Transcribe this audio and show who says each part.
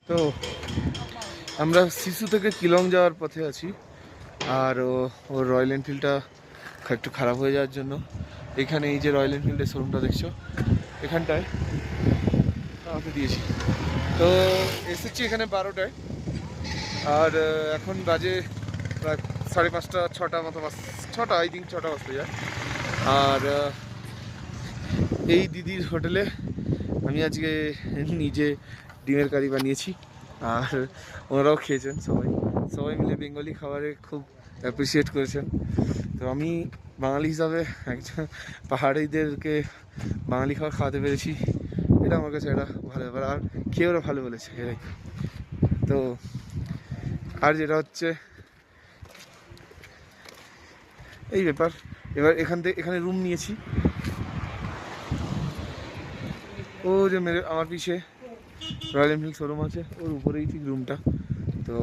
Speaker 1: তো আমরা শিশু থেকে কিলং যাওয়ার পথে আছি, আর ওর রয়্যাল এনফিল্ডটা একটু খারাপ হয়ে যাওয়ার জন্য এখানে এই যে রয়্যাল এনফিল্ডের শোরুমটা দেখছো এখানটায় আমাকে দিয়েছি। তো এসেছি এখানে 12টায়, আর এখন বাজে প্রায় 5:30 6টা মতো ছটা, আই থিঙ্ক 6টা বাজতে যায়। আর এই দিদির হোটেলে আমি আজকে নিজে ডিমের কারি বানিয়েছি, আর ওনারাও খেয়েছেন। সবাই মিলে বেঙ্গলি খাবারে খুব অ্যাপ্রিসিয়েট করেছেন। তো আমি বাঙালি হিসাবে একজন পাহাড়িদেরকে বাঙালি খাবার খাওয়াতে পেরেছি, এটা আমার কাছে একটা ভালো ব্যাপার। আর খেয়ে ওরা ভালো বলেছে এরাই। তো আর যেটা হচ্ছে এই ব্যাপার, এবার এখানে রুম নিয়েছি। ও যে আমার পিছে রয়্যাল এনফিল্ড শোরুম আছে, ওর উপরেই ঠিক রুমটা। তো